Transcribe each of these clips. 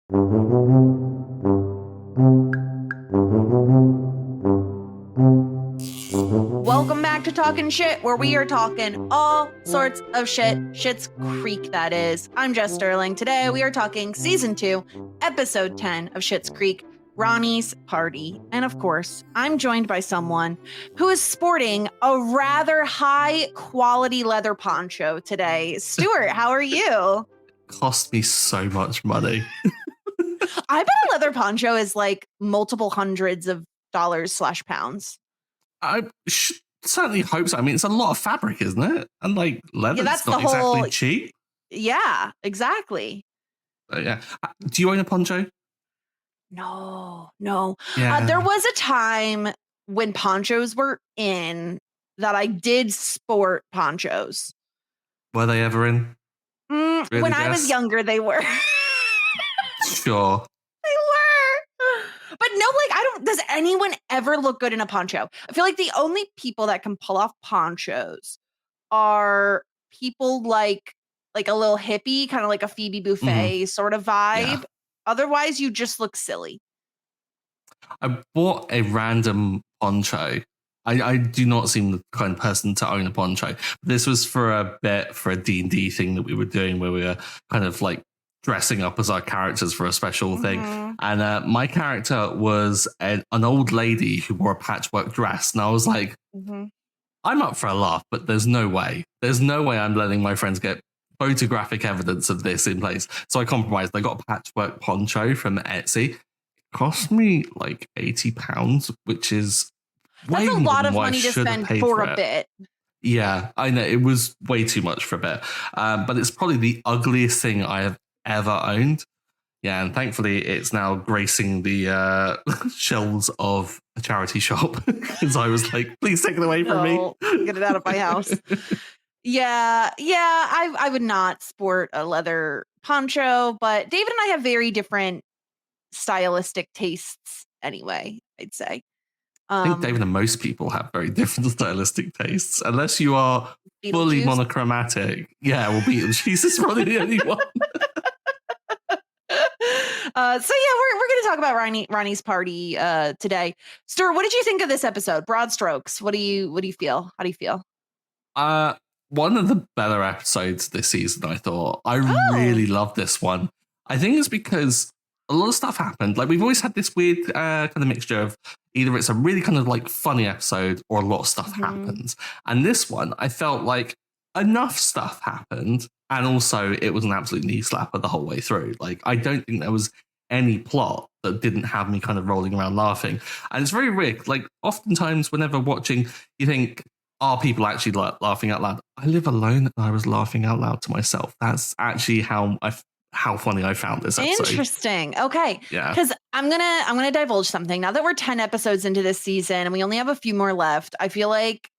Welcome back to Talking Shit, where we are talking all sorts of shit. Schitt's Creek, that is. I'm Jess Sterling. Today we are talking Season 2, Episode 10 of Schitt's Creek, Ronnie's Party. And of course, I'm joined by someone who is sporting a rather high-quality leather poncho today. Stuart, how are you? Cost me so much money. I bet a leather poncho is like multiple hundreds of dollars/pounds. I certainly hope so. I mean, it's a lot of fabric, isn't it? And like leather, that's it's not the whole- exactly cheap. Yeah, exactly. Yeah. Do you own a poncho? No. Yeah. There was a time when ponchos were in that I did sport ponchos. Were they ever in? Really, When I was younger, they were. Sure. They were. But no, does anyone ever look good in a poncho? I feel like the only people that can pull off ponchos are people like a little hippie, kind of like a Phoebe Buffet sort of vibe. Yeah. Otherwise, you just look silly. I bought a random poncho. I do not seem the kind of person to own a poncho. This was for a D&D thing that we were doing where we were kind of like dressing up as our characters for a special thing. And my character was an old lady who wore a patchwork dress. And I was like, I'm up for a laugh, but there's no way. There's no way I'm letting my friends get photographic evidence of this in place. So I compromised. I got a patchwork poncho from Etsy. It cost me like £80, which is that's a lot of money to spend for a bit. Yeah, I know. It was way too much for a bit. But it's probably the ugliest thing I have ever owned. Yeah, and thankfully it's now gracing the shelves of a charity shop because I was like, please take it away from me. Get it out of my house. Yeah, I would not sport a leather poncho, but David and I have very different stylistic tastes anyway, I'd say. I think David and most people have very different stylistic tastes, unless you are fully monochromatic. Yeah, well, Beetlejuice is probably the only one. So yeah, we're going to talk about Ronnie's party today. Stuart, what did you think of this episode? Broad strokes. What do you feel? How do you feel? One of the better episodes this season, I thought. I really loved this one. I think it's because a lot of stuff happened. Like, we've always had this weird kind of mixture of either it's a really kind of like funny episode or a lot of stuff happens. And this one, I felt like enough stuff happened. And also it was an absolute knee slapper the whole way through. Like, I don't think there was any plot that didn't have me kind of rolling around laughing. And it's very weird. Like, oftentimes whenever watching, you think, are people actually laughing out loud? I live alone and I was laughing out loud to myself. That's actually how funny I found this episode. Interesting. Okay. Yeah. Because I'm gonna divulge something. Now that we're 10 episodes into this season and we only have a few more left, I feel like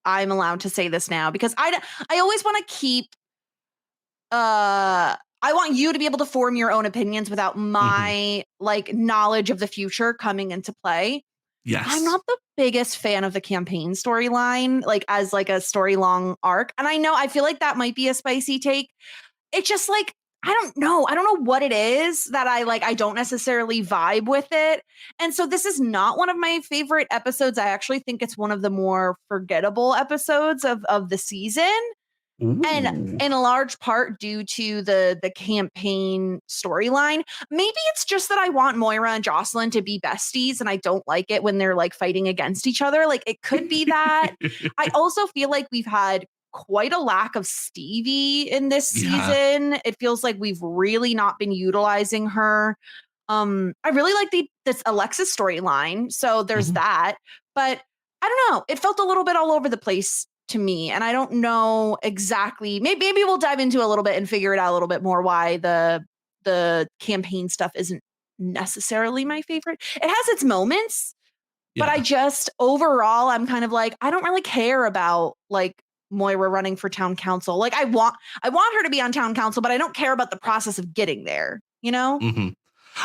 I'm allowed to say this now because I always want to keep I want you to be able to form your own opinions without my like knowledge of the future coming into play. Yes. I'm not the biggest fan of the campaign storyline, like as like a story long arc. And I feel like that might be a spicy take. It's just like, I don't know what it is that I don't necessarily vibe with it. And so this is not one of my favorite episodes. I actually think it's one of the more forgettable episodes of the season. Ooh. And in a large part due to the campaign storyline. Maybe it's just that I want Moira and Jocelyn to be besties and I don't like it when they're like fighting against each other. Like, it could be that. I also feel like we've had quite a lack of Stevie in this season. It feels like we've really not been utilizing her. I really like this Alexis storyline. So there's that. But I don't know. It felt a little bit all over the place to me. And I don't know exactly. Maybe we'll dive into a little bit and figure it out a little bit more why the campaign stuff isn't necessarily my favorite. It has its moments, but I just overall I'm kind of like, I don't really care about like Moira running for town council. Like, I want her to be on town council, but I don't care about the process of getting there, you know?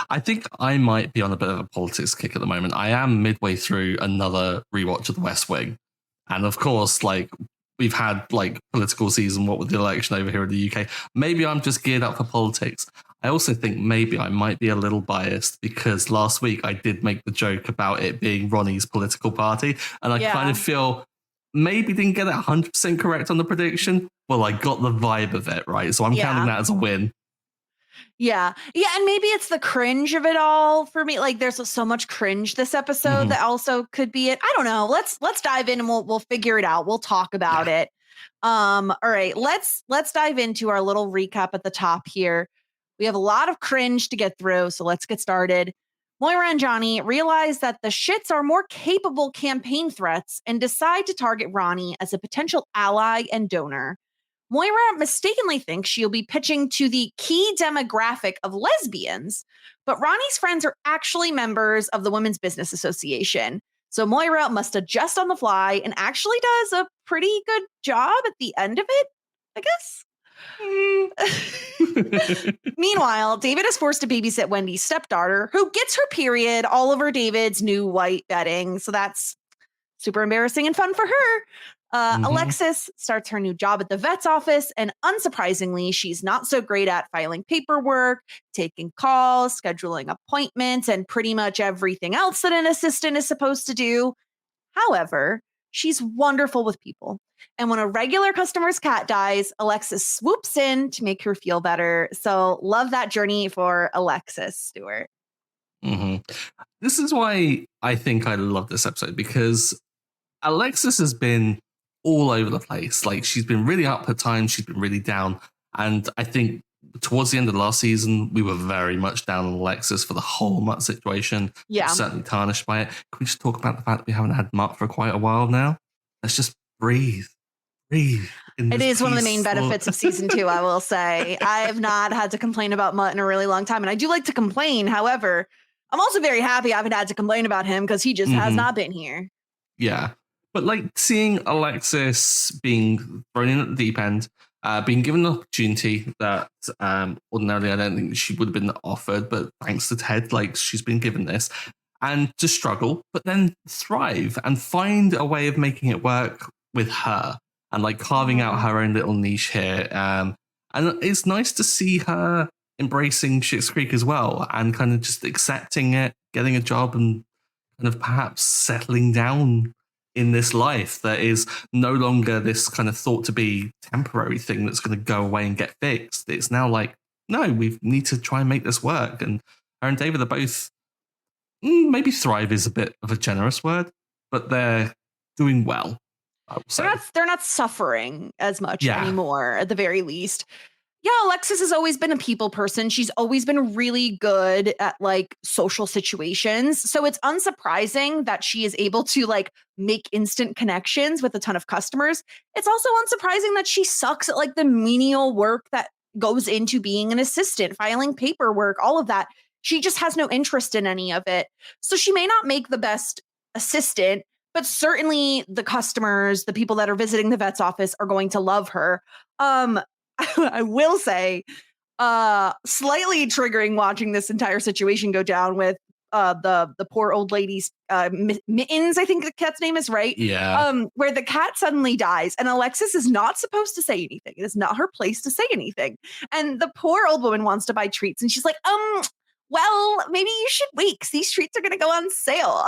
I think I might be on a bit of a politics kick at the moment. I am midway through another rewatch of The West Wing. And of course, like, we've had like political season, what with the election over here in the UK. Maybe I'm just geared up for politics. I also think maybe I might be a little biased because last week I did make the joke about it being Ronnie's political party, and I kind of feel maybe didn't get it 100% correct on the prediction. Well, I got the vibe of it, right? So I'm counting that as a win. Yeah. Yeah. And maybe it's the cringe of it all for me. Like there's so much cringe this episode that also could be it. I don't know. Let's dive in and we'll figure it out. We'll talk about it. All right. Let's dive into our little recap at the top here. We have a lot of cringe to get through, so let's get started. Moira and Johnny realize that the Schitts are more capable campaign threats and decide to target Ronnie as a potential ally and donor. Moira mistakenly thinks she'll be pitching to the key demographic of lesbians, but Ronnie's friends are actually members of the Women's Business Association. So Moira must adjust on the fly and actually does a pretty good job at the end of it, I guess. Meanwhile, David is forced to babysit Wendy's stepdaughter, who gets her period all over David's new white bedding. So that's super embarrassing and fun for her. Alexis starts her new job at the vet's office, and unsurprisingly, she's not so great at filing paperwork, taking calls, scheduling appointments, and pretty much everything else that an assistant is supposed to do. However, she's wonderful with people. And when a regular customer's cat dies, Alexis swoops in to make her feel better. So love that journey for Alexis, Stuart. This is why I think I love this episode, because Alexis has been all over the place. Like, she's been really up at times, she's been really down. And I think towards the end of the last season, we were very much down on Alexis for the whole Mutt situation. Yeah. Certainly tarnished by it. Can we just talk about the fact that we haven't had Mutt for quite a while now? Let's just breathe. It is one of the main benefits of season 2, I will say. I have not had to complain about Mutt in a really long time. And I do like to complain. However, I'm also very happy I haven't had to complain about him because he just has not been here. Yeah. But like seeing Alexis being thrown in at the deep end, being given an opportunity that ordinarily I don't think she would have been offered, but thanks to Ted, like she's been given this, and to struggle, but then thrive and find a way of making it work with her and like carving out her own little niche here. And it's nice to see her embracing Schitt's Creek as well and kind of just accepting it, getting a job and kind of perhaps settling down in this life that is no longer this kind of thought to be temporary thing that's going to go away and get fixed. It's now like, no, we need to try and make this work. And her and David are both, maybe thrive is a bit of a generous word, but they're doing well, I would say. They're not suffering as much anymore, at the very least. Yeah, Alexis has always been a people person. She's always been really good at like social situations. So it's unsurprising that she is able to like make instant connections with a ton of customers. It's also unsurprising that she sucks at like the menial work that goes into being an assistant, filing paperwork, all of that. She just has no interest in any of it. So she may not make the best assistant, but certainly the customers, the people that are visiting the vet's office are going to love her. I will say, slightly triggering watching this entire situation go down with the poor old lady's Mittens, I think the cat's name is, right? Yeah. Where the cat suddenly dies and Alexis is not supposed to say anything. It is not her place to say anything. And the poor old woman wants to buy treats and she's like, well, maybe you should wait because these treats are going to go on sale.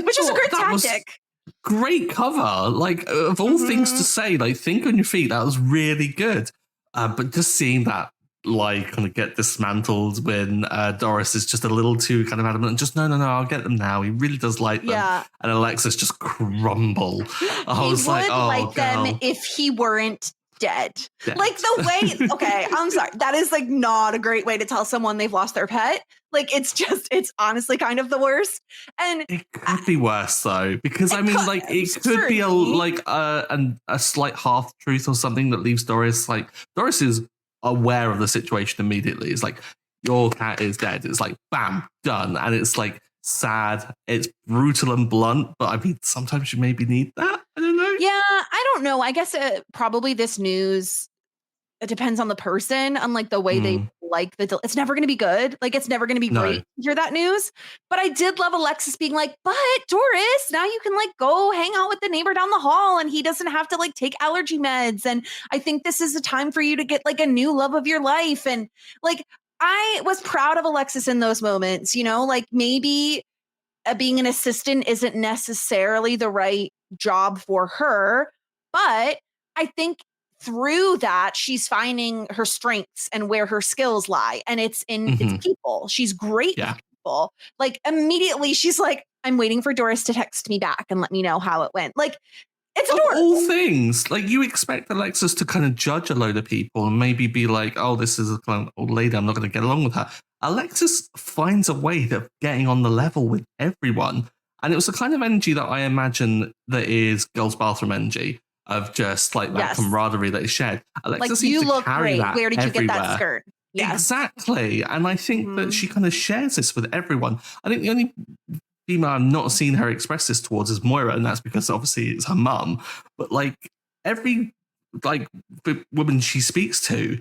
Which is a great tactic. Great cover, like of all things to say, like think on your feet. That was really good, but just seeing that like kind of get dismantled when Doris is just a little too kind of adamant. Just no, I'll get them now. He really does like them, and Alexis just crumble. I was like, oh, like them if he weren't dead. Like the way. Okay, I'm sorry. That is like not a great way to tell someone they've lost their pet. Like it's honestly kind of the worst. And it could be worse though, because I mean, like it could be a slight half truth or something that leaves Doris like Doris is aware of the situation immediately. It's like your cat is dead. It's like bam, done, and it's like sad. It's brutal and blunt, but I mean, sometimes you maybe need that. I don't know. Yeah, I don't know. I guess probably this news it depends on the person, on like the way they like it's never going to be good. Like it's never going to be great No. to hear that news. But I did love Alexis being like, but Doris, now you can like go hang out with the neighbor down the hall and he doesn't have to like take allergy meds. And I think this is a time for you to get like a new love of your life. And like, I was proud of Alexis in those moments, you know, like maybe being an assistant isn't necessarily the right job for her, but I think through that she's finding her strengths and where her skills lie, and it's people. She's great with people. Like immediately she's like, I'm waiting for Doris to text me back and let me know how it went. Like it's adorable. Of all things, like you expect Alexis to kind of judge a load of people and maybe be like, oh, this is a kind of old lady, I'm not going to get along with her. Alexis finds a way of getting on the level with everyone. And it was the kind of energy that I imagine that is girls' bathroom energy, of just like that camaraderie that is shared. Alexis like, seems you to look carry great. that Where did you everywhere. get that skirt? Yes. Exactly. And I think that she kind of shares this with everyone. I think the only female I've not seen her express this towards is Moira, and that's because obviously it's her mum. But like every like woman she speaks to,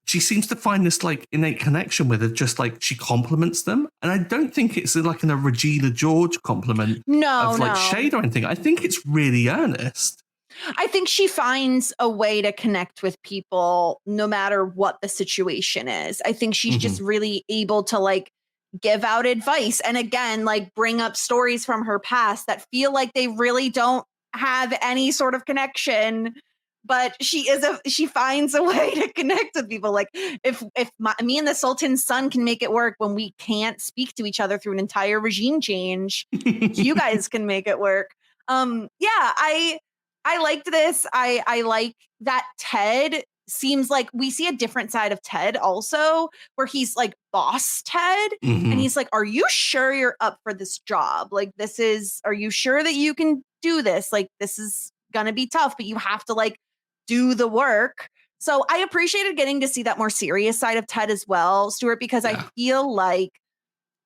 she seems to find this like innate connection with it, just like she compliments them. And I don't think it's like in a Regina George compliment of like shade or anything. I think it's really earnest. I think she finds a way to connect with people no matter what the situation is. I think she's just really able to like give out advice and again, like bring up stories from her past that feel like they really don't have any sort of connection. But she finds a way to connect with people. Like if me and the Sultan's son can make it work when we can't speak to each other through an entire regime change, you guys can make it work. I liked this. I like that Ted seems like we see a different side of Ted also, where he's like boss Ted. And he's like, are you sure you're up for this job? Like, are you sure that you can do this? Like, this is going to be tough, but you have to like do the work. So I appreciated getting to see that more serious side of Ted as well, Stuart, because I feel like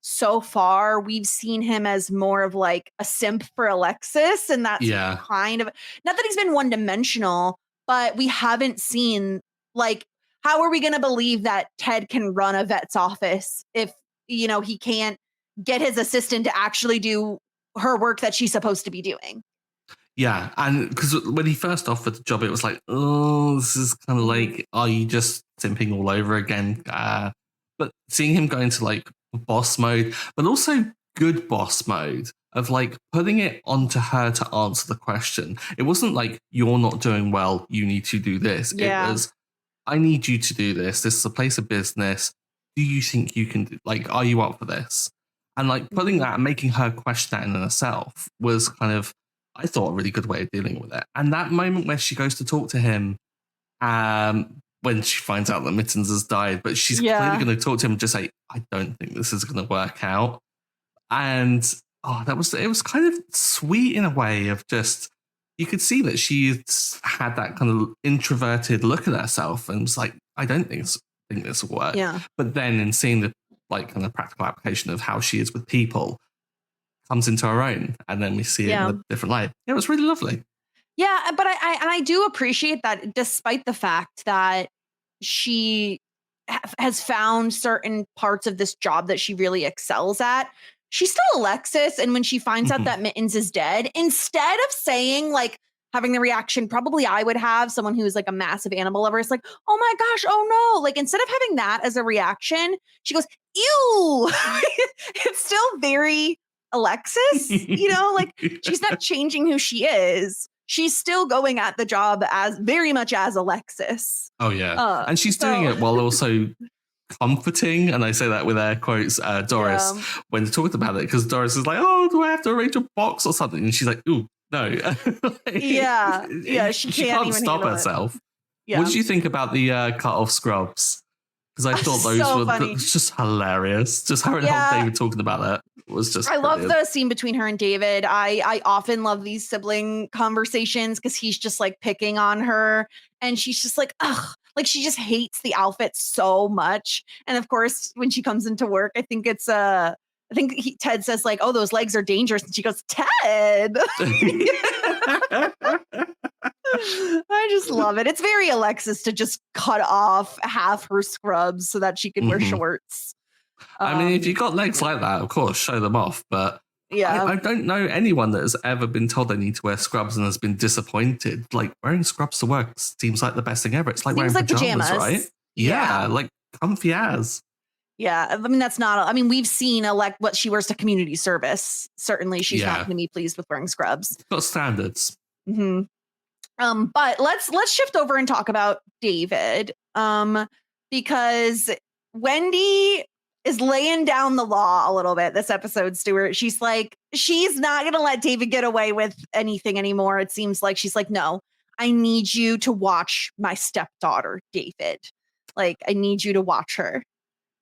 so far we've seen him as more of like a simp for Alexis, and that's kind of not that he's been one-dimensional, but we haven't seen like, how are we going to believe that Ted can run a vet's office if he can't get his assistant to actually do her work that she's supposed to be doing? Yeah, and because when he first offered the job, it was like, oh, this is kind of like, are you just simping all over again? But seeing him go into like boss mode, but also good boss mode of like putting it onto her to answer the question. It wasn't like, you're not doing well, you need to do this. It was, I need you to do this. This is a place of business. Do you think you can do, like, are you up for this? And like putting that and making her question that in herself was kind of, I thought, a really good way of dealing with it. And that moment where she goes to talk to him, when she finds out that Mittens has died, but she's clearly going to talk to him and just say, I don't think this is going to work out. And it was kind of sweet in a way of just, you could see that she's had that kind of introverted look at herself and was like, I don't think this will work. Yeah. But then in seeing the like kind of practical application of how she is with people, comes into her own, and then we see it in a different light. Yeah, it was really lovely. Yeah, but I do appreciate that, despite the fact that she has found certain parts of this job that she really excels at, she's still Alexis. And when she finds out that Mittens is dead, instead of saying like, having the reaction probably I would have, someone who is like a massive animal lover, is like, oh my gosh, oh no. Like, instead of having that as a reaction, she goes, ew. It's still very Alexis, like she's not changing who she is. She's still going at the job as very much as Alexis. Oh yeah. And she's doing it while also comforting, and I say that with air quotes, Doris, when they're talking about it, because Doris is like, oh, do I have to arrange a box or something? And she's like, ooh, no. She can't stop herself. What did you think about the cut off scrubs? Because I thought those were just hilarious. Just her and David talking about that was just brilliant. Love the scene between her and David. I often love these sibling conversations because he's just like picking on her, and she's just like, ugh. Like, she just hates the outfit so much. And of course, when she comes into work, I think Ted says like, oh, those legs are dangerous. And she goes, Ted. I just love it. It's very Alexis to just cut off half her scrubs so that she can wear shorts. I mean, if you got legs like that, of course, show them off. But yeah, I don't know anyone that has ever been told they need to wear scrubs and has been disappointed. Like, wearing scrubs to work seems like the best thing ever. It's like wearing pajamas, right? Yeah, like comfy as. Yeah, I mean, that's not, I mean, we've seen what she wears to community service. Certainly she's not going to be pleased with wearing scrubs. It's got standards. Mm-hmm. But let's shift over and talk about David. Because Wendy is laying down the law a little bit this episode, Stuart. She's like, she's not going to let David get away with anything anymore. It seems like she's like, no, I need you to watch my stepdaughter, David. Like, I need you to watch her.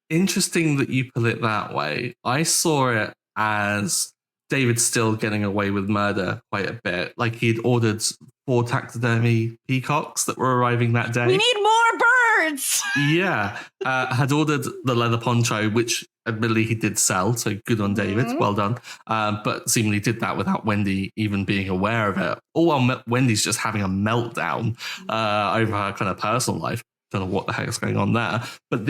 Interesting that you put it that way. I saw it as David still getting away with murder quite a bit. Like, he'd ordered 4 taxidermy peacocks that were arriving that day. We need more birds! Yeah. Had ordered the leather poncho, which admittedly he did sell, so good on David. Well done. But seemingly did that without Wendy even being aware of it. All while Wendy's just having a meltdown over her kind of personal life. Don't know what the heck is going on there. But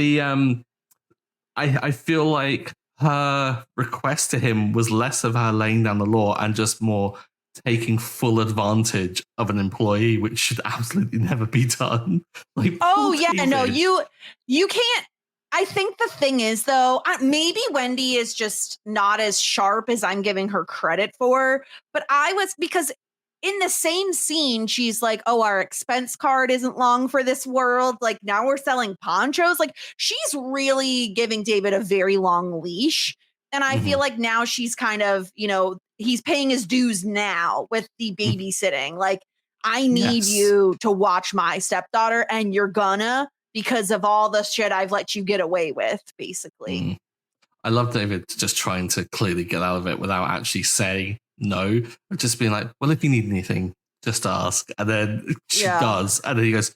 I feel like her request to him was less of her laying down the law and just more taking full advantage of an employee, which should absolutely never be done. Like, oh yeah, David. No, you can't. I think the thing is, though, maybe Wendy is just not as sharp as I'm giving her credit for, but because in the same scene, she's like, oh, our expense card isn't long for this world. Like, now we're selling ponchos. Like, she's really giving David a very long leash. And I feel like now she's kind of, he's paying his dues now with the babysitting. Like, I need you to watch my stepdaughter, and you're gonna, because of all the shit I've let you get away with, basically. I love David just trying to clearly get out of it without actually saying no, but just being like, well, if you need anything, just ask. And then she does. And then he goes,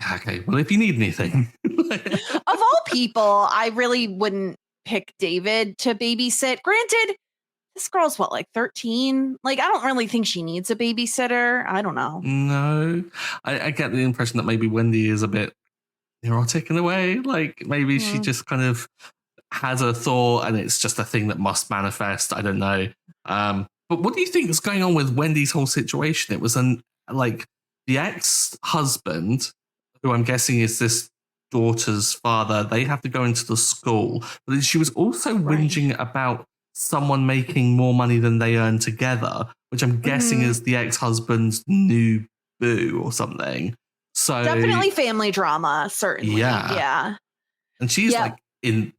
yeah, okay, well, if you need anything. Of all people, I really wouldn't pick David to babysit. Granted, this girl's what, like 13? Like, I don't really think she needs a babysitter. I don't know. No, I get the impression that maybe Wendy is a bit neurotic in a way. Like, maybe she just kind of has a thought and it's just a thing that must manifest. I don't know. But what do you think is going on with Wendy's whole situation? It was the ex-husband, who I'm guessing is this daughter's father. They have to go into the school, but then she was also whinging about someone making more money than they earn together, which I'm guessing is the ex-husband's new boo or something. So definitely family drama, certainly. Yeah. And she's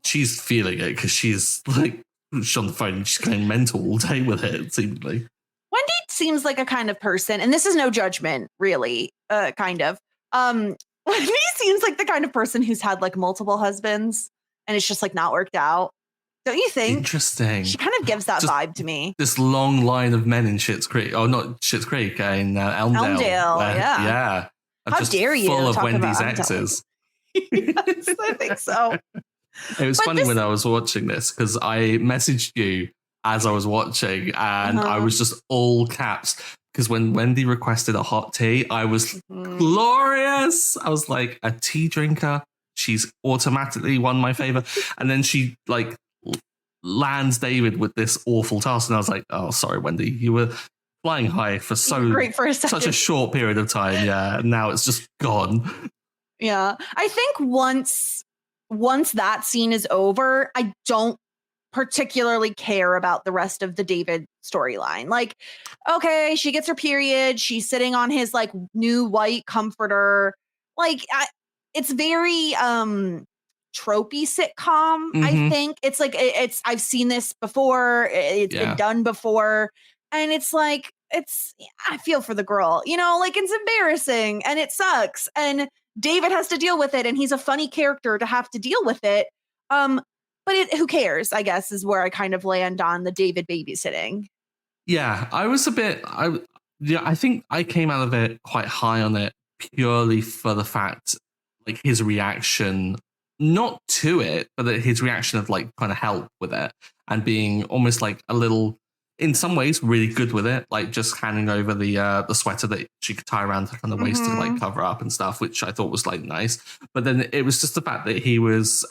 she's feeling it because she's like, she's on the phone and she's going mental all day with it, seemingly. Wendy seems like a kind of person, and this is no judgment, really, kind of. Wendy seems like the kind of person who's had like multiple husbands and it's just like not worked out. Don't you think? Interesting. She kind of gives that vibe to me. This long line of men in Schitt's Creek. Oh, not Schitt's Creek, in Elmdale. Yeah. How dare you? Full of Wendy's exes. Yes, I think so. It was funny when I was watching this because I messaged you as I was watching and I was just all caps because when Wendy requested a hot tea, I was glorious. I was like, a tea drinker. She's automatically won my favor. And then she like lands David with this awful task. And I was like, oh, sorry, Wendy, you were flying high for such a short period of time. Yeah. And now it's just gone. Yeah. I think once that scene is over, I don't particularly care about the rest of the David storyline. Like, okay, she gets her period. She's sitting on his like new white comforter. Like, it's very tropey sitcom. I think it's like I've seen this before. It's been done before, and it's like I feel for the girl. Like, it's embarrassing and it sucks, and David has to deal with it, and he's a funny character to have to deal with it. But who cares, I guess, is where I kind of land on the David babysitting. Yeah, I think I came out of it quite high on it purely for the fact, like, his reaction, not to it, but his reaction of, like, trying to help with it and being almost like a little in some ways really good with it, like just handing over the sweater that she could tie around her kind of waist to like cover up and stuff, which I thought was like nice. But then it was just the fact that he was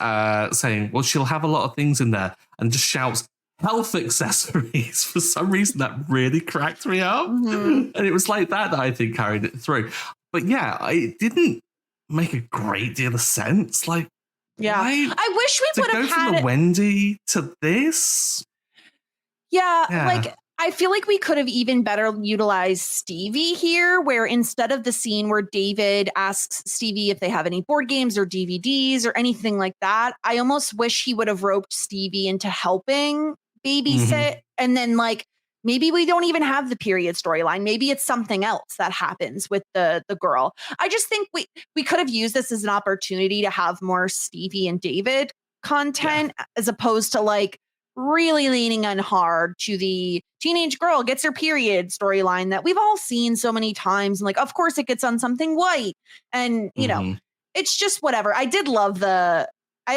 saying, well, she'll have a lot of things in there, and just shouts health accessories. For some reason that really cracked me up. And it was like that I think carried it through. But yeah, it didn't make a great deal of sense. Like, I wish we would have had from the Wendy to this. Yeah, like I feel like we could have even better utilized Stevie here, where instead of the scene where David asks Stevie if they have any board games or DVDs or anything like that, I almost wish he would have roped Stevie into helping babysit. And then like maybe we don't even have the period storyline. Maybe it's something else that happens with the girl. I just think we could have used this as an opportunity to have more Stevie and David content as opposed to like really leaning on hard to the teenage girl gets her period storyline that we've all seen so many times. And like, of course it gets on something white. And, you know, it's just whatever. I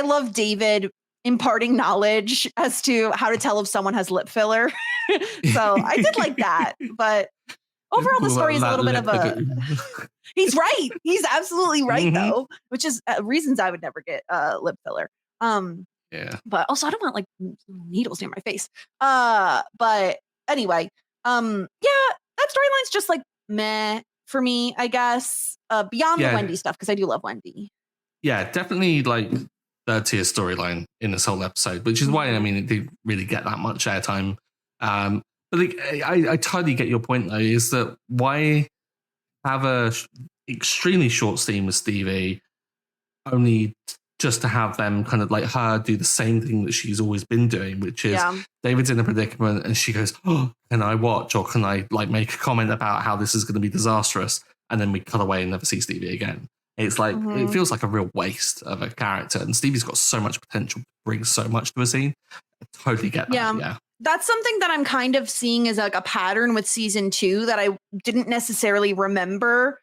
love David imparting knowledge as to how to tell if someone has lip filler. So I did like that. But overall, the story is a little bit of a... He's right. He's absolutely right, though, which is reasons I would never get lip filler. Yeah. But also I don't want like needles near my face. But anyway, that storyline's just like meh for me, I guess. Beyond the Wendy stuff, because I do love Wendy. Yeah, definitely like third tier storyline in this whole episode, which is why I mean it didn't really get that much airtime. But like, I totally get your point though, is that why have a extremely short scene with Stevie only just to have them kind of like her do the same thing that she's always been doing, which is David's in a predicament and she goes, oh, can I watch or can I like make a comment about how this is going to be disastrous? And then we cut away and never see Stevie again. It's like, it feels like a real waste of a character. And Stevie's got so much potential to bring so much to a scene. I totally get that. Yeah. That's something that I'm kind of seeing as like a pattern with season 2 that I didn't necessarily remember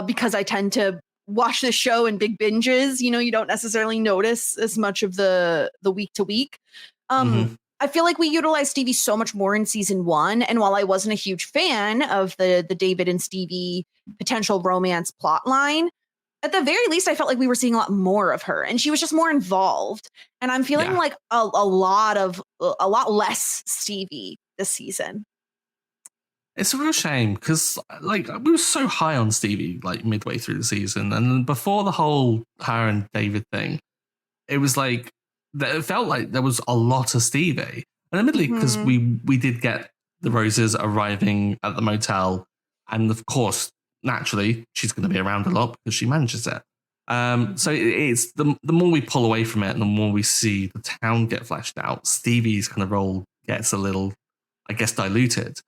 because I tend to watch the show in big binges. You know, you don't necessarily notice as much of the week to week. I feel like we utilized Stevie so much more in season 1. And while I wasn't a huge fan of the David and Stevie potential romance plot line, at the very least, I felt like we were seeing a lot more of her and she was just more involved. And I'm feeling like a lot less Stevie this season. It's a real shame because like we were so high on Stevie like midway through the season, and before the whole her and David thing, it was like it felt like there was a lot of Stevie. And admittedly, because we did get the roses arriving at the motel, and of course, naturally, she's going to be around a lot because she manages it. So it's the more we pull away from it, and the more we see the town get fleshed out, Stevie's kind of role gets a little, I guess, diluted.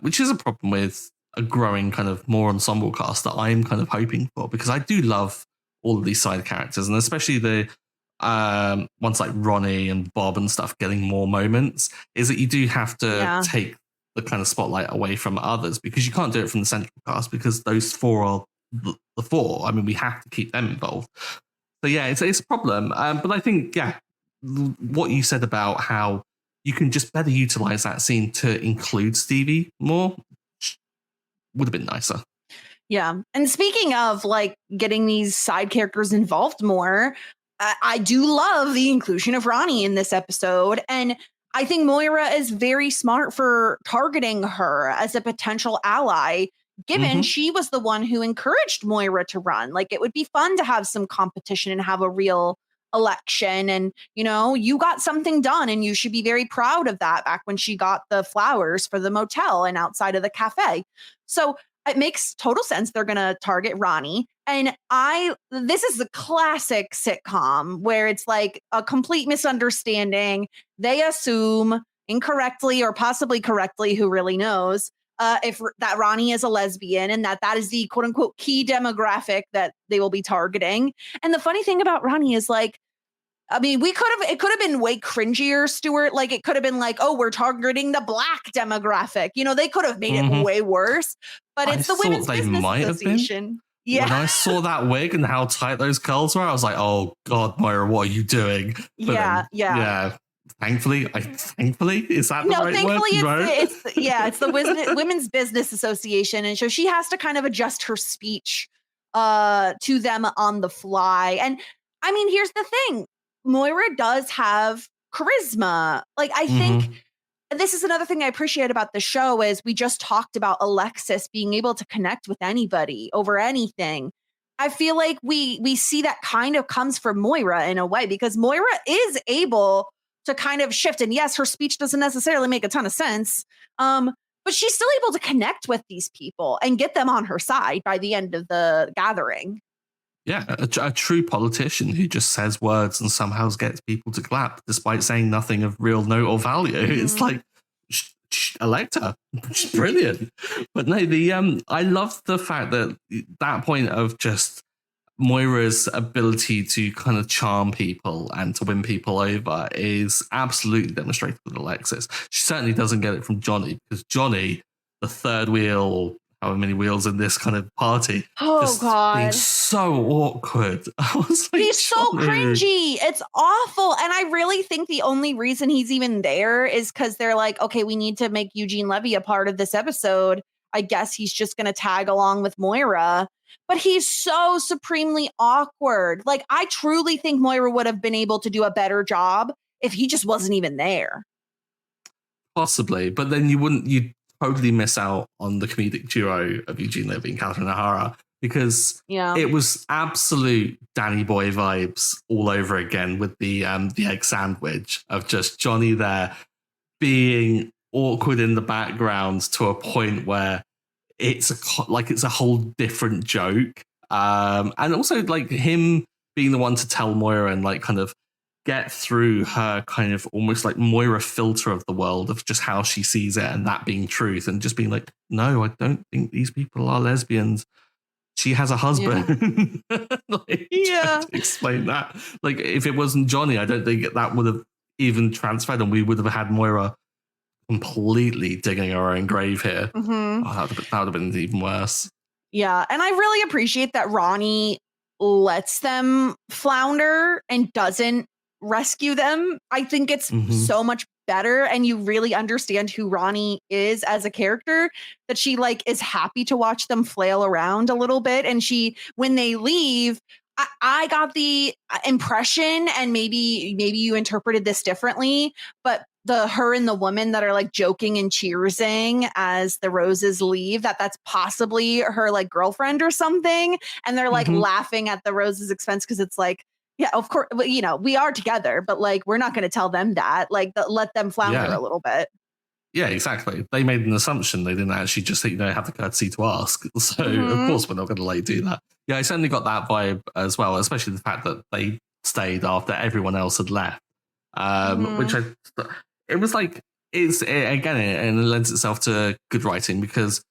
Which is a problem with a growing kind of more ensemble cast that I'm kind of hoping for, because I do love all of these side characters, and especially the ones like Ronnie and Bob and stuff getting more moments, is that you do have to take the kind of spotlight away from others, because you can't do it from the central cast, because those four are the four. I mean, we have to keep them involved. So yeah, it's a problem. But I think, what you said about how you can just better utilize that scene to include Stevie more would have been nicer. Yeah. And speaking of like getting these side characters involved more, I do love the inclusion of Ronnie in this episode. And I think Moira is very smart for targeting her as a potential ally, given she was the one who encouraged Moira to run. Like, it would be fun to have some competition and have a real election. And, you know, you got something done and you should be very proud of that, back when she got the flowers for the motel and outside of the cafe. So it makes total sense they're going to target Ronnie. And this is the classic sitcom where it's like a complete misunderstanding. They assume incorrectly or possibly correctly, who really knows, if that Ronnie is a lesbian, and that is the quote unquote key demographic that they will be targeting. And the funny thing about Ronnie is, like, I mean, it could have been way cringier, Stuart. Like, it could have been like, oh, we're targeting the Black demographic. You know, they could have made it way worse, but it's the Women's Business Association. Yeah. When I saw that wig and how tight those curls were, I was like, oh God, Moira, what are you doing? But yeah. thankfully, is that the No, right thankfully word? it's the Women's Business Association, and so she has to kind of adjust her speech to them on the fly. And I mean, here's the thing: Moira does have charisma. Like, I think Mhm. this is another thing I appreciate about the show is we just talked about Alexis being able to connect with anybody over anything. I feel like we see that kind of comes from Moira in a way, because Moira is able to kind of shift. And yes, her speech doesn't necessarily make a ton of sense. But she's still able to connect with these people and get them on her side by the end of the gathering. Yeah, a true politician who just says words and somehow gets people to clap despite saying nothing of real note or value. It's like, elect her. She's brilliant. But no, I love the fact that that point of just Moira's ability to kind of charm people and to win people over is absolutely demonstrated with Alexis. She certainly doesn't get it from Johnny, because Johnny, the third wheel, or however many wheels in this kind of party, Oh just being God. so awkward. I was like, He's so Johnny. cringy. It's awful. And I really think the only reason he's even there is because they're like, okay, we need to make Eugene Levy a part of this episode. I guess he's just going to tag along with Moira. But he's so supremely awkward. Like, I truly think Moira would have been able to do a better job if he just wasn't even there. Possibly, but then you'd totally miss out on the comedic duo of Eugene Levy and Catherine O'Hara, because it was absolute Danny Boy vibes all over again with the egg sandwich of just Johnny there being awkward in the background to a point where it's a whole different joke, and also like him being the one to tell Moira and like kind of get through her kind of almost like Moira filter of the world of just how she sees it, and that being truth, and just being like, no, I don't think these people are lesbians. She has a husband. Yeah. Explain that. Like, if it wasn't Johnny, I don't think that would have even transferred, and we would have had Moira completely digging her own grave here. Mm-hmm. Oh, that would have been even worse. Yeah. And I really appreciate that Ronnie lets them flounder and doesn't rescue them. I think it's so much better, and you really understand who Ronnie is as a character, that she like is happy to watch them flail around a little bit. And when they leave, I got the impression, and maybe you interpreted this differently, but her and the woman that are like joking and cheersing as the roses leave, that's possibly her like girlfriend or something. And they're like laughing at the roses' expense, because it's like, yeah, of course, we are together, but like, we're not going to tell them that. Like, let them flounder a little bit. Yeah, exactly. They made an assumption. They didn't actually just, have the courtesy to ask. So, of course, we're not going to do that. Yeah, I certainly got that vibe as well, especially the fact that they stayed after everyone else had left. Which it was like, again, it lends itself to good writing, because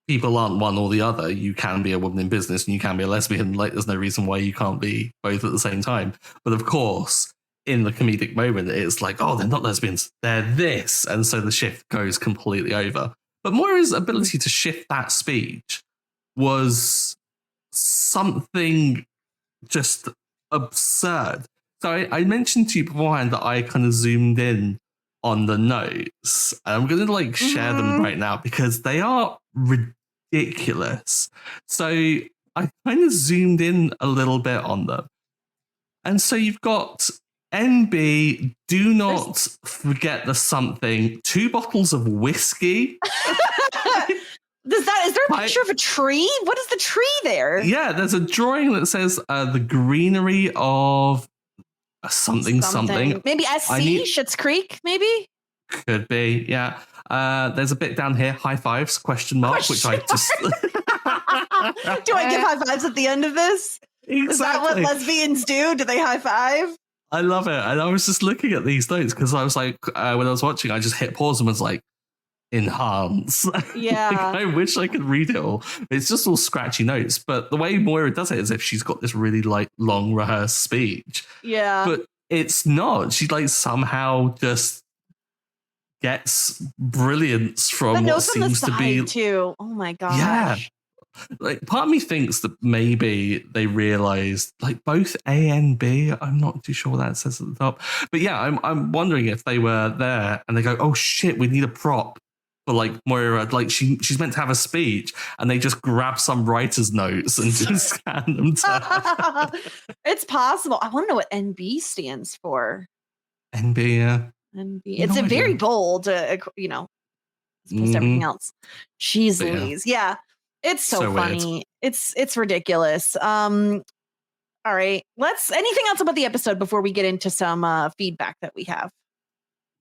people aren't one or the other. You can be a woman in business and you can be a lesbian. Like, there's no reason why you can't be both at the same time. But of course, in the comedic moment, it's like, oh, they're not lesbians, they're this. And so the shift goes completely over. But Moira's ability to shift that speech was something just absurd. So I mentioned to you beforehand that I kind of zoomed in on the notes. And I'm going to like share them right now, because they are ridiculous. So I kind of zoomed in a little bit on them. And so you've got NB, do not forget the something, 2 bottles of whiskey. Is there a picture of a tree? What is the tree there? Yeah, there's a drawing that says the greenery of something. Maybe SC, Schitt's Creek, maybe? Could be, yeah. There's a bit down here, high fives, question mark, which I just... Do I give high fives at the end of this? Exactly. Is that what lesbians do? Do they high five? I love it. And I was just looking at these notes, because I was like, when I was watching, I just hit pause and was like, enhance. Yeah. Like, I wish I could read it all. It's just all scratchy notes. But the way Moira does it is if she's got this really like long rehearsed speech. Yeah. But it's not. She like somehow just gets brilliance from what seems to be too. Oh my gosh. Yeah. Like, part of me thinks that maybe they realized, like, both A and B. I'm not too sure what that says at the top, but yeah, I'm wondering if they were there and they go, "Oh shit, we need a prop for like Moira. Like, she's meant to have a speech," and they just grab some writer's notes and just scan them to her. It's possible. I want to know what NB stands for. NB, yeah. NB. It's a very bold, you know, as opposed to everything else. Jeez Louise. Yeah. It's so funny. Weird. It's ridiculous. All right. Anything else about the episode before we get into some feedback that we have?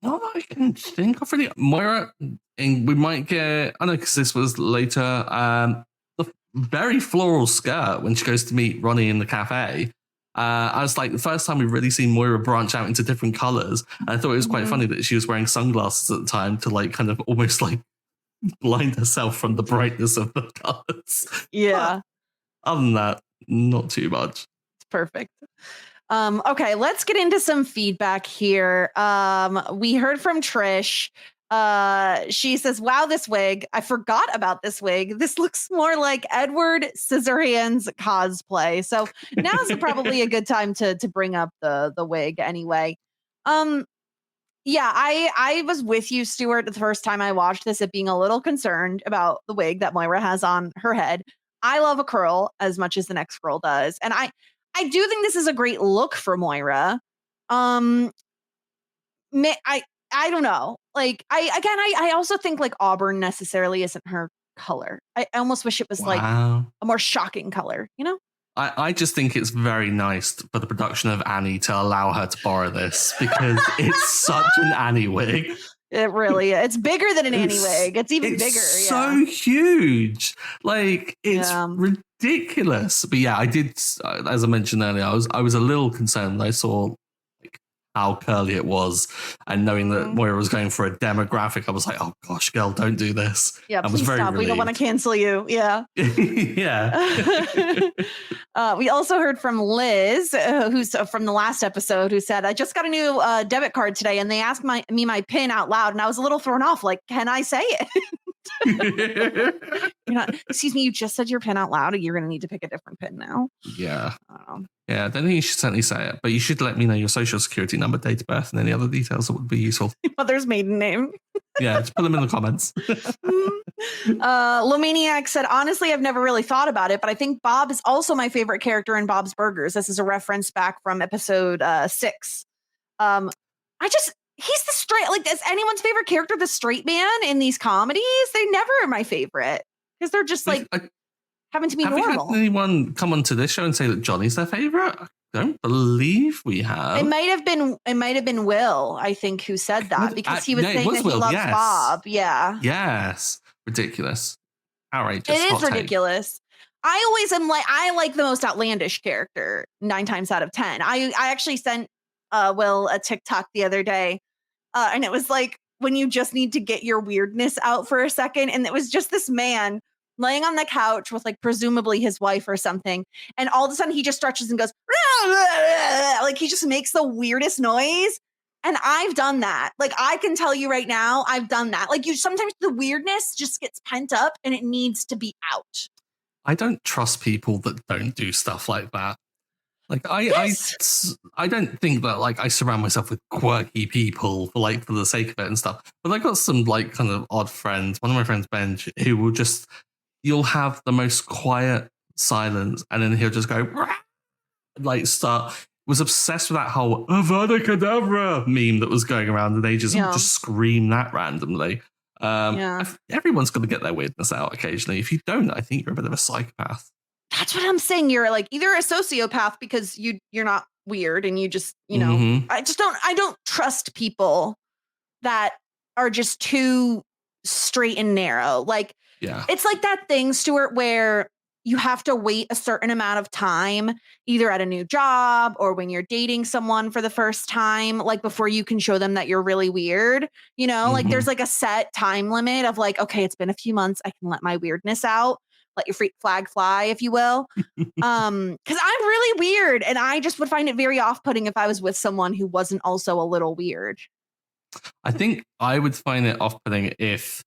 Not that I can think of really. Moira, and we might get, I know because this was later, the very floral skirt when she goes to meet Ronnie in the cafe. I was like, the first time we've really seen Moira branch out into different colors. And I thought it was quite funny that she was wearing sunglasses at the time to like kind of almost like blind herself from the brightness of the colors. Yeah. But other than that, not too much. It's perfect. Okay, let's get into some feedback here. We heard from Trish. She says, "Wow, this wig. I forgot about this wig. This looks more like Edward Scissorhands cosplay." So now's probably a good time to bring up the wig anyway. Yeah, I was with you, Stuart, the first time I watched this, at being a little concerned about the wig that Moira has on her head. I love a curl as much as the next girl does, and I do think this is a great look for Moira. I don't know. Like, I also think like auburn necessarily isn't her color. I almost wish it was like a more shocking color, you know? I just think it's very nice for the production of Annie to allow her to borrow this because it's such an Annie wig. It really is. It's bigger than an Annie wig. It's even bigger. So huge. Like, it's ridiculous. But yeah, I did, as I mentioned earlier, I was a little concerned when I saw like how curly it was, and knowing that Moira was going for a demographic, I was like, oh gosh, girl, don't do this. Yeah, please stop. We don't want to cancel you. Yeah. Yeah. We also heard from Liz, who's from the last episode, who said, "I just got a new debit card today, and they asked me my PIN out loud, and I was a little thrown off. Like, can I say it?" Excuse me, you just said your PIN out loud. You're going to need to pick a different PIN now. Yeah. Yeah, I don't think you should certainly say it, but you should let me know your social security number, date of birth, and any other details that would be useful. Mother's maiden name. Yeah, just put them in the comments. Lomaniac said, "Honestly, I've never really thought about it, but I think Bob is also my favorite character in Bob's Burgers." This is a reference back from episode 6. He's the straight, like, is anyone's favorite character the straight man in these comedies? They never are my favorite because they're just like having to be normal. Have we had anyone come onto this show and say that Johnny's their favorite? I don't believe we have. It might have been Will, I think, who said that, because he was saying that he loves Bob. Yeah. Yes. Ridiculous. Outrageous. It is ridiculous. I always am like, I like the most outlandish character 9 times out of 10. I actually sent Will a TikTok the other day, and it was like, when you just need to get your weirdness out for a second, and it was just this man laying on the couch with like presumably his wife or something, and all of a sudden he just stretches and goes like, he just makes the weirdest noise. And I've done that. Like, I can tell you right now, I've done that. Like, sometimes the weirdness just gets pent up and it needs to be out. I don't trust people that don't do stuff like that. Like, I don't think that, like, I surround myself with quirky people for the sake of it and stuff. But I've got some like kind of odd friends. One of my friends, Ben, who will just, you'll have the most quiet silence, and then he'll just go like was obsessed with that whole Avada Kedavra meme that was going around, and they just scream that randomly. Everyone's going to get their weirdness out occasionally. If you don't, I think you're a bit of a psychopath. That's what I'm saying. You're like either a sociopath because you're not weird, and you just, you know, I don't trust people that are just too straight and narrow. Like, it's like that thing, Stuart, where you have to wait a certain amount of time, either at a new job or when you're dating someone for the first time, like before you can show them that you're really weird. You know, like there's like a set time limit of like, okay, it's been a few months, I can let my weirdness out, let your freak flag fly, if you will. Because I'm really weird, and I just would find it very off-putting if I was with someone who wasn't also a little weird. I think I would find it off-putting if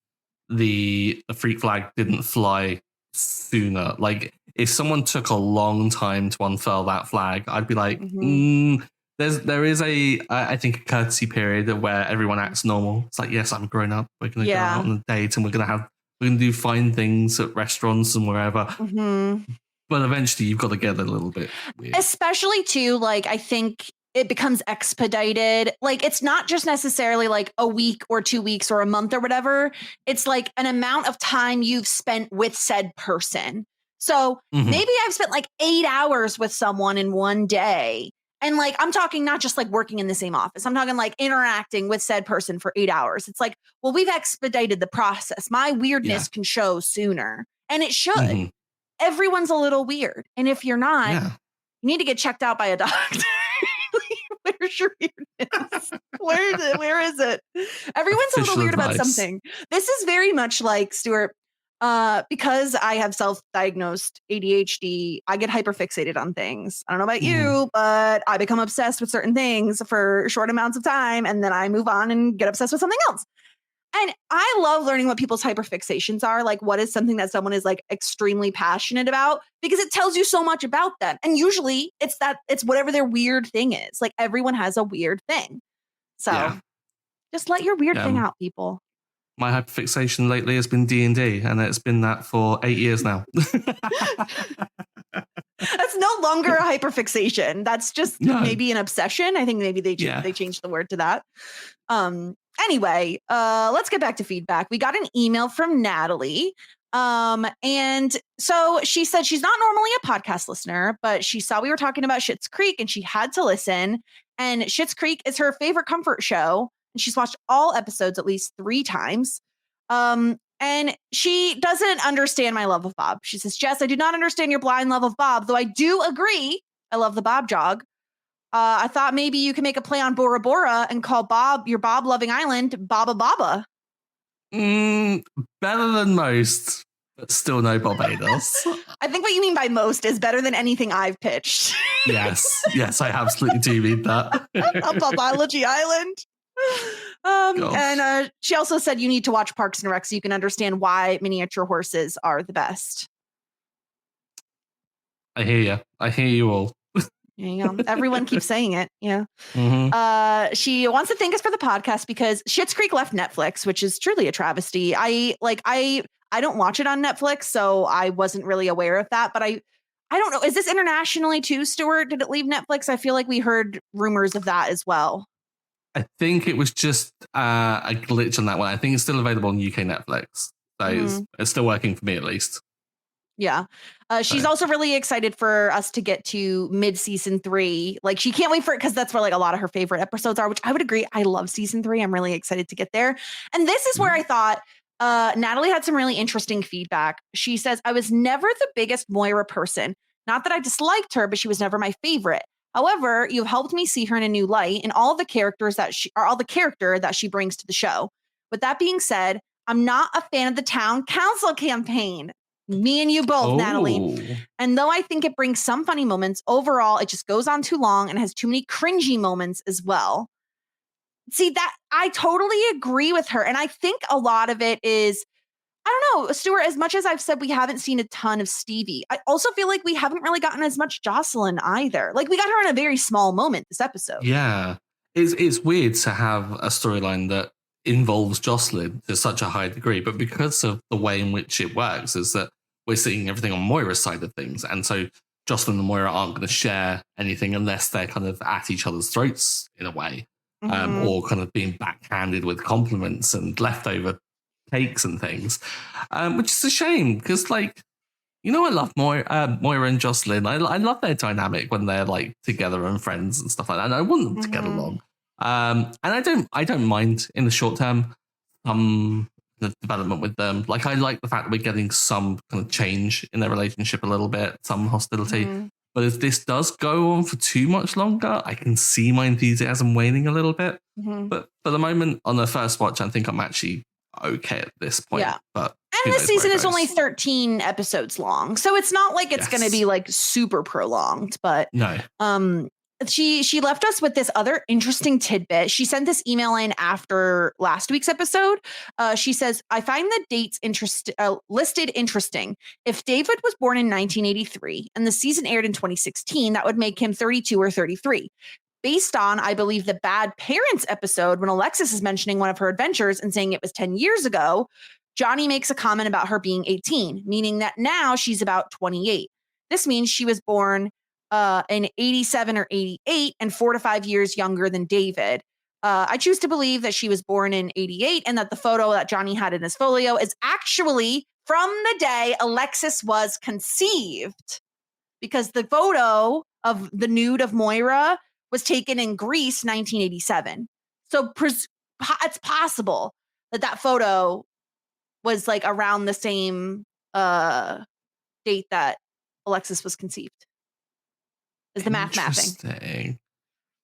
the freak flag didn't fly sooner. Like, if someone took a long time to unfurl that flag, I'd be like, Mhm. there is I think a courtesy period where everyone acts normal. It's like, yes, I'm grown up. We're gonna go out Yeah. on a date and we're gonna do fine things at restaurants and wherever. Mhm. But eventually, you've got to get a little bit weird. Especially too, like, I think it becomes expedited. Like, it's not just necessarily like a week or 2 weeks or a month or whatever. It's like an amount of time you've spent with said person. So Mhm. maybe I've spent like 8 hours with someone in one day. And like, I'm talking not just like working in the same office. I'm talking like interacting with said person for 8 hours. It's like, well, we've expedited the process. My weirdness Yeah. can show sooner. And it should. Mhm. Everyone's a little weird. And if you're not, Yeah. you need to get checked out by a doctor. Where's your weirdness? Where is it? Where is it? Everyone's a little Official weird about advice. something. This is very much like Stuart. Because I have self-diagnosed ADHD, I get hyperfixated on things. I don't know about you, but I become obsessed with certain things for short amounts of time, and then I move on and get obsessed with something else. And I love learning what people's hyperfixations are. Like, what is something that someone is like extremely passionate about? Because it tells you so much about them. And usually it's whatever their weird thing is. Like, everyone has a weird thing. So Yeah. just let your weird thing Yeah. out, people. My hyperfixation lately has been D&D, and it's been that for 8 years now. That's no longer a hyperfixation. That's just No. maybe an obsession. I think maybe they changed the word to that. Anyway, let's get back to feedback. We got an email from Natalie. And so she said she's not normally a podcast listener, but she saw we were talking about Schitt's Creek and she had to listen. And Schitt's Creek is her favorite comfort show. And she's watched all episodes at least 3 times. And she doesn't understand my love of Bob. She says, Jess, I do not understand your blind love of Bob, though I do agree. I love the Bob jog. I thought maybe you can make a play on Bora Bora and call your Bob loving island Baba Baba. Better than most, but still no Barbados. I think what you mean by most is better than anything I've pitched. Yes, I absolutely do mean that. A Bobology Island. And she also said you need to watch Parks and Rec so you can understand why miniature horses are the best. I hear you all. You know, everyone keeps saying it. Yeah. Mm-hmm. She wants to thank us for the podcast because Schitt's Creek left Netflix, which is truly a travesty. I don't watch it on Netflix, so I wasn't really aware of that. But I don't know. Is this internationally too, Stuart? Did it leave Netflix? I feel like we heard rumors of that as well. I think it was just a glitch on that one. I think it's still available on UK Netflix. So it's still working for me at least. Yeah. She's also really excited for us to get to mid-season 3. Like, she can't wait for it because that's where like a lot of her favorite episodes are, which I would agree. I love season 3. I'm really excited to get there. And this is where I thought Natalie had some really interesting feedback. She says, I was never the biggest Moira person. Not that I disliked her, but she was never my favorite. However, you've helped me see her in a new light and all the character that she brings to the show. With that being said, I'm not a fan of the town council campaign. Me and you both, Natalie. And though I think it brings some funny moments, overall, it just goes on too long and has too many cringy moments as well. See, that I totally agree with her. And I think a lot of it is, I don't know, Stuart, as much as I've said we haven't seen a ton of Stevie, I also feel like we haven't really gotten as much Jocelyn either. Like, we got her in a very small moment this episode. Yeah. It's weird to have a storyline that involves Jocelyn to such a high degree, but because of the way in which it works is that we're seeing everything on Moira's side of things. And so Jocelyn and Moira aren't going to share anything unless they're kind of at each other's throats in a way, or kind of being backhanded with compliments and leftover cakes and things, which is a shame because, like, you know, I love Moira and Jocelyn. I love their dynamic when they're like together and friends and stuff like that. And I want them to get along. And I don't mind in the short term the development with them. Like, I like the fact that we're getting some kind of change in their relationship a little bit, some hostility. But if this does go on for too much longer, I can see my enthusiasm waning a little bit. But for the moment, on the first watch, I think I'm actually okay at this point. Yeah. But and this season is only 13 episodes long. So it's not like it's going to be like super prolonged, but no. she left us with this other interesting tidbit. She sent this email in after last week's episode. She says, I find the dates listed interesting. If David was born in 1983 and the season aired in 2016, that would make him 32 or 33. Based on, I believe, the Bad Parents episode, when Alexis is mentioning one of her adventures and saying it was 10 years ago, Johnny makes a comment about her being 18, meaning that now she's about 28. This means she was born in 87 or 88 and 4 to 5 years younger than David. I choose to believe that she was born in 88 and that the photo that Johnny had in his folio is actually from the day Alexis was conceived, because the photo of the nude of Moira was taken in Greece, 1987. So it's possible that photo was like around the same date that Alexis was conceived. Is the math mathing?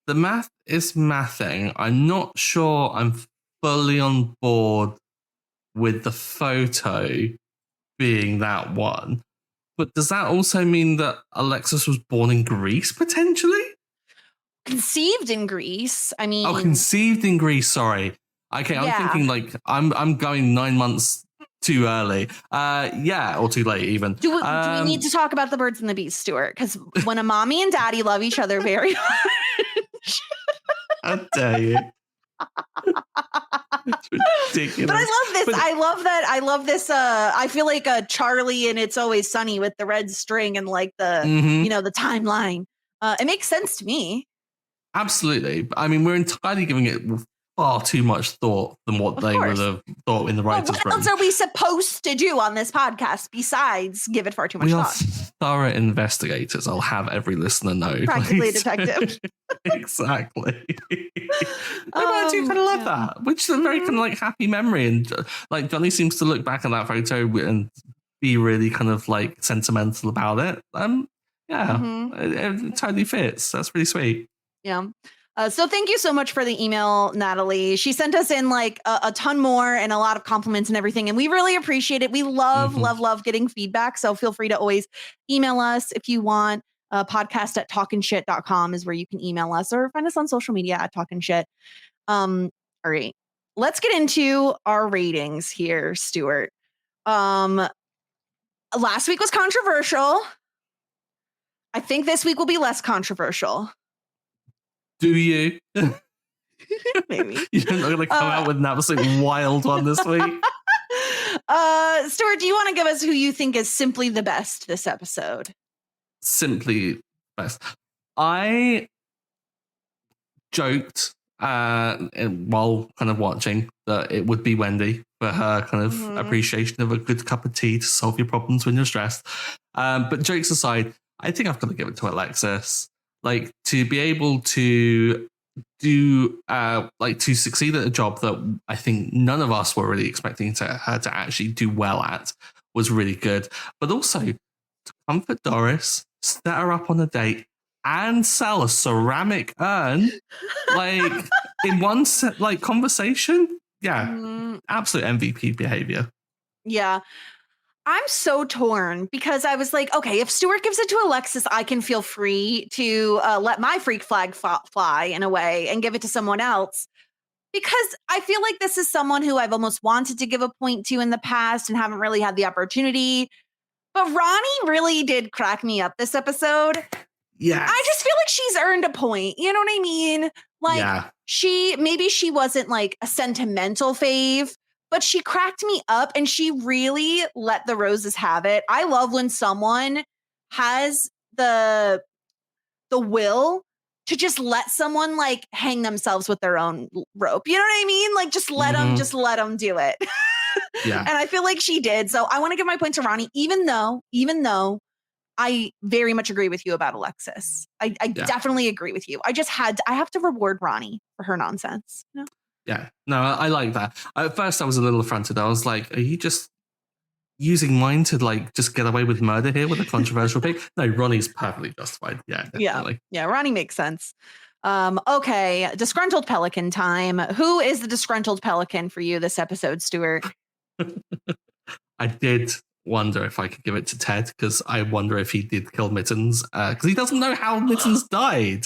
The math is mathing. I'm not sure I'm fully on board with the photo being that one. But does that also mean that Alexis was born in Greece, potentially? Conceived in Greece. I mean... Oh, conceived in Greece, sorry. Okay, I'm thinking like, I'm going 9 months too early. Or too late even. Do we need to talk about the birds and the bees, Stuart? Because when a mommy and daddy love each other very much... How dare you? It's ridiculous. But I love this. I love this. I feel like a Charlie and It's Always Sunny with the red string and like the, the timeline. It makes sense to me. Absolutely. I mean, we're entirely giving it far too much thought than what they would have thought in the writer's room. What else are we supposed to do on this podcast besides give it far too much thought? We are thorough investigators. I'll have every listener know. Practically a detective. Exactly. I do kind of love that, which is a very kind of like happy memory. And like Johnny seems to look back at that photo and be really kind of like sentimental about it. It totally fits. That's really sweet. Yeah. So thank you so much for the email, Natalie. She sent us in like a ton more and a lot of compliments and everything. And we really appreciate it. We love getting feedback. So feel free to always email us if you want. Podcast@talkingshit.com is where you can email us, or find us on social media at talkingshit. All right. Let's get into our ratings here, Stuart. Last week was controversial. I think this week will be less controversial. Do you? Maybe. You're not going to come out with an absolute wild one this week? Stuart, do you want to give us who you think is simply the best this episode? Simply best. I joked while kind of watching that it would be Wendy for her kind of appreciation of a good cup of tea to solve your problems when you're stressed. But jokes aside, I think I've got to give it to Alexis. Like, to be able to do, to succeed at a job that I think none of us were really expecting her to actually do well at was really good. But also, to comfort Doris, set her up on a date, and sell a ceramic urn, like, in one conversation. Yeah, absolute MVP behavior. Yeah. I'm so torn because I was like, okay, if Stuart gives it to Alexis, I can feel free to let my freak flag fly in a way and give it to someone else. Because I feel like this is someone who I've almost wanted to give a point to in the past and haven't really had the opportunity. But Ronnie really did crack me up this episode. Yeah. I just feel like she's earned a point. You know what I mean? Like, maybe she wasn't like a sentimental fave, but she cracked me up and she really let the roses have it. I love when someone has the will to just let someone like hang themselves with their own rope. You know what I mean? Like, just let them do it. Yeah. And I feel like she did. So I want to give my point to Ronnie, even though I very much agree with you about Alexis. I definitely agree with you. I have to reward Ronnie for her nonsense. You know? Yeah, no, I like that. At first, I was a little affronted. I was like, are you just using mine to like just get away with murder here with a controversial pick? No, Ronnie's perfectly justified. Yeah, definitely. Yeah, Ronnie makes sense. Okay, disgruntled pelican time. Who is the disgruntled pelican for you this episode, Stuart? I did wonder if I could give it to Ted, because I wonder if he did kill Mittens, because he doesn't know how Mittens died.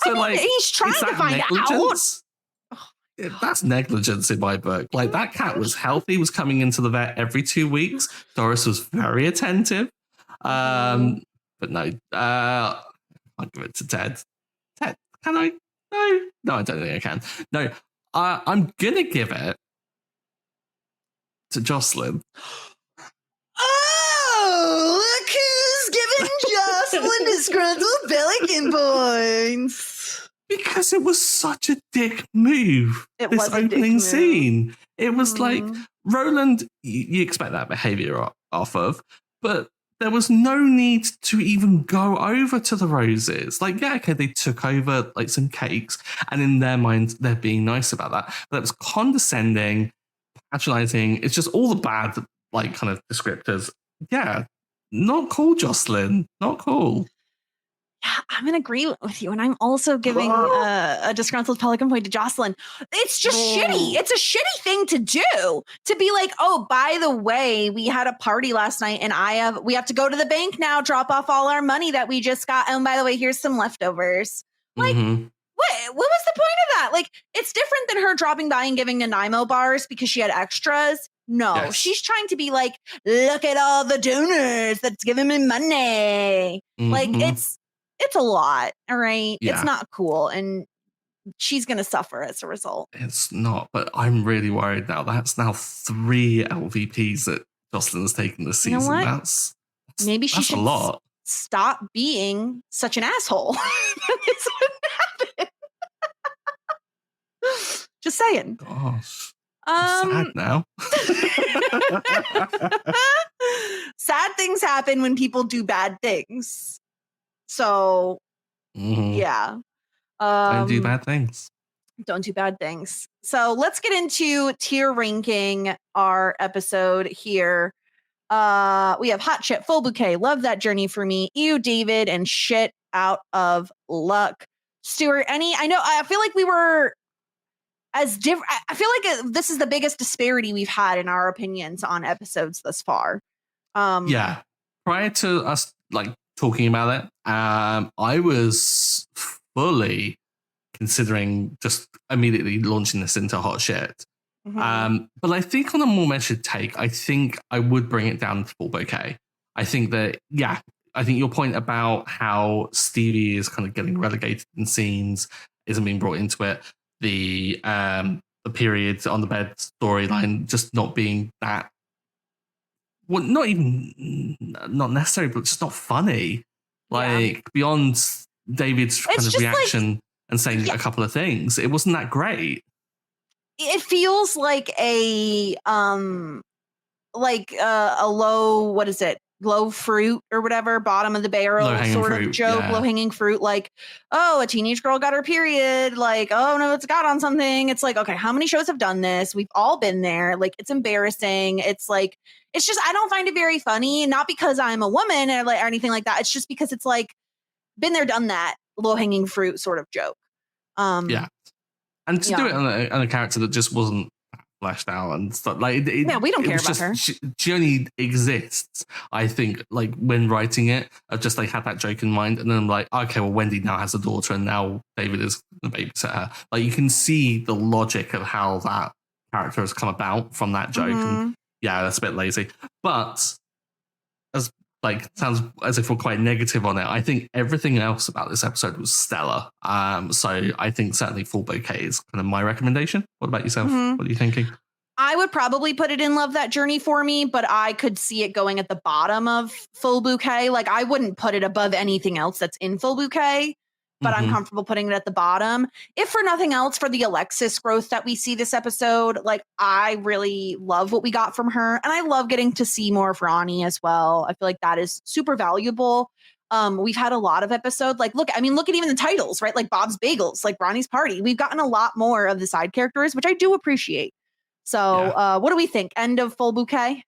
So, like, he's trying is to that find negligence? out. That's negligence in my book. Like, that cat was healthy, was coming into the vet every 2 weeks. Doris was very attentive. But no, I'll give it to Ted. Ted, can I? No, I don't think I can. No, I'm gonna give it to Jocelyn. Oh, look who's giving Jocelyn disgruntled pelican points. Because it was such a dick move. It this was a opening dick scene. It was like Roland. You expect that behavior off of, but there was no need to even go over to the roses. Like, yeah, okay, they took over like some cakes, and in their minds, they're being nice about that. But it was condescending, patronizing. It's just all the bad, like, kind of descriptors. Yeah, not cool, Jocelyn. Not cool. Yeah, I'm in agreement with you. And I'm also giving a disgruntled pelican point to Jocelyn. It's just shitty. It's a shitty thing to do. To be like, oh, by the way, we had a party last night and we have to go to the bank now, drop off all our money that we just got. And by the way, here's some leftovers. Like, what was the point of that? Like, it's different than her dropping by and giving Nanaimo bars because she had extras. No, she's trying to be like, look at all the donors that's giving me money. Like, it's a lot, all right? Yeah. It's not cool, and she's going to suffer as a result. It's not, but I'm really worried now. That's now 3 LVPs that Jocelyn's taken this season. You know what? That's maybe she should a lot. Stop being such an asshole. This wouldn't happen. Just saying. Gosh. I'm sad now. Sad things happen when people do bad things. So, yeah. Don't do bad things. Don't do bad things. So let's get into tier ranking our episode here. We have Hot Shit, Full Bouquet, Love That Journey for Me, Ew, David, and Shit Out of Luck. Stuart, I feel like we were as different. I feel like this is the biggest disparity we've had in our opinions on episodes thus far. Yeah. Prior to us, like, talking about it, I was fully considering just immediately launching this into Hot Shit. But I think on a more measured take, I think I would bring it down to Full Bouquet. I think that, I think your point about how Stevie is kind of getting relegated in scenes isn't being brought into it. The period on the bed storyline just not being that, well, not necessary, but just not funny. Like, beyond David's kind of reaction and saying a couple of things, it wasn't that great. It feels like a low, what is it? Low fruit or whatever, bottom of the barrel sort of joke, low hanging fruit. Like, oh, a teenage girl got her period. Like, oh no, it's got on something. It's like, okay, how many shows have done this? We've all been there. Like, it's embarrassing. It's like, it's just, I don't find it very funny. Not because I'm a woman or anything like that. It's just because it's like, been there, done that, low hanging fruit sort of joke. And to do it on a character that just wasn't fleshed out and stuff, like, we don't care about her. She only exists, I think, like, when writing it, I've just like had that joke in mind, and then I'm like, okay, well, Wendy now has a daughter, and now David is the babysitter. Like, you can see the logic of how that character has come about from that joke, and that's a bit lazy, but as like, sounds as if we're quite negative on it. I think everything else about this episode was stellar. So I think certainly Full Bouquet is kind of my recommendation. What about yourself? What are you thinking? I would probably put it in Love That Journey for me, but I could see it going at the bottom of Full Bouquet. Like, I wouldn't put it above anything else that's in Full Bouquet, but I'm comfortable putting it at the bottom. If for nothing else, for the Alexis growth that we see this episode, like, I really love what we got from her. And I love getting to see more of Ronnie as well. I feel like that is super valuable. We've had a lot of episodes. Like, look at even the titles, right? Like Bob's Bagels, like Ronnie's Party. We've gotten a lot more of the side characters, which I do appreciate. So what do we think? End of Full Bouquet?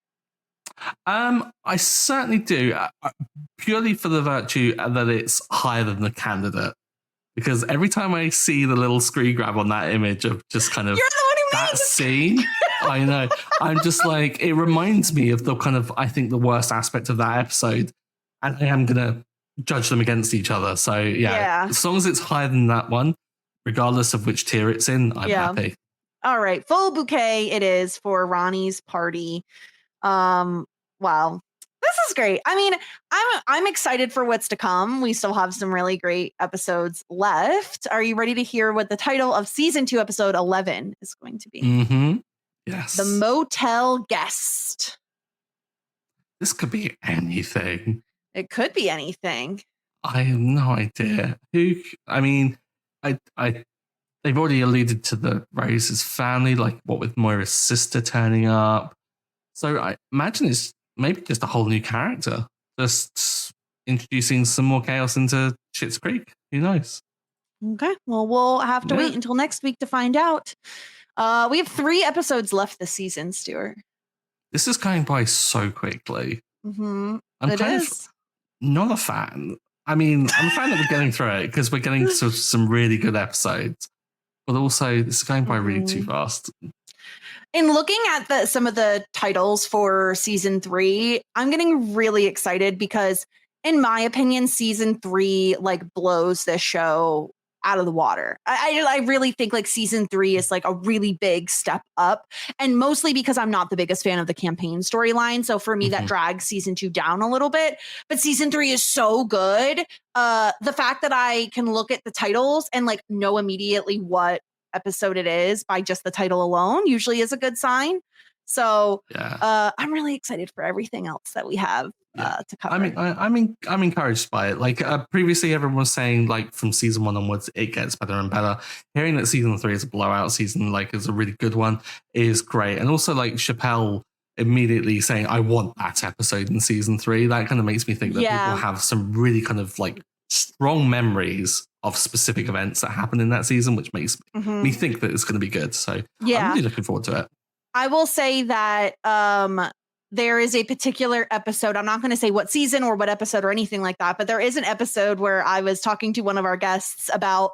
I certainly do, purely for the virtue that it's higher than the candidate. Because every time I see the little screen grab on that image of just kind of that scene, I know, I'm just like, it reminds me of the kind of, I think, the worst aspect of that episode. And I am going to judge them against each other. So Yeah. as long as it's higher than that one, regardless of which tier it's in, I'm happy. All right, full bouquet it is for Ronnie's party. Wow. This is great. I mean, I'm excited for what's to come. We still have some really great episodes left. Are you ready to hear what the title of season 2, episode 11 is going to be? Mm-hmm. Yes. The Motel Guest. This could be anything. It could be anything. I have no idea. They've already alluded to the Rose's family, like what with Moira's sister turning up. So I imagine it's maybe just a whole new character, just introducing some more chaos into Schitt's Creek. Who knows? Okay, well, we'll have to wait until next week to find out. We have 3 episodes left this season, Stuart. This is going by so quickly. Mm-hmm. I'm kind of not a fan. I mean, I'm a fan that we're getting through it because we're getting to some really good episodes. But also, this is going by really too fast. In looking at some of the titles for season 3, I'm getting really excited because, in my opinion, season 3 like blows this show out of the water. I really think like season 3 is like a really big step up, and mostly because I'm not the biggest fan of the campaign storyline. So for me, that drags season 2 down a little bit. But season 3 is so good. The fact that I can look at the titles and like know immediately what episode it is by just the title alone usually is a good sign. So I'm really excited for everything else that we have to cover. I'm encouraged by it. Like previously, everyone was saying like from season 1 onwards, it gets better and better. Hearing that season 3 is a blowout season, like is a really good one, is great. And also like Chappelle immediately saying, "I want that episode in season 3." That kind of makes me think that people have some really kind of like strong memories of specific events that happened in that season, which makes me think that it's going to be good. So I'm really looking forward to it. I will say that there is a particular episode. I'm not going to say what season or what episode or anything like that, but there is an episode where I was talking to one of our guests about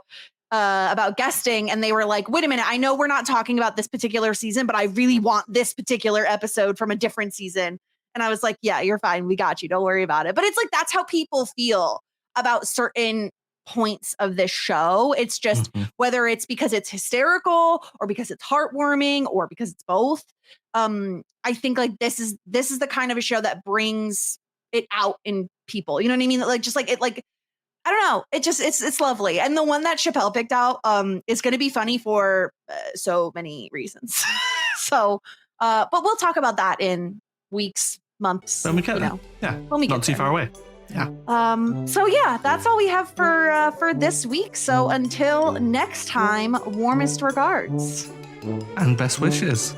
guesting, and they were like, "Wait a minute, I know we're not talking about this particular season, but I really want this particular episode from a different season." And I was like, "Yeah, you're fine. We got you. Don't worry about it." But it's like that's how people feel about certain points of this show. It's just whether it's because it's hysterical or because it's heartwarming or because it's both. I think like this is the kind of a show that brings it out in people. You know what I mean? Like just like it, like I don't know. It just it's lovely. And the one that Chappelle picked out is going to be funny for so many reasons. So, but we'll talk about that in weeks, months. When we get there. Yeah, when we not too far away. Yeah. So yeah, that's all we have for this week. So until next time, warmest regards and best wishes.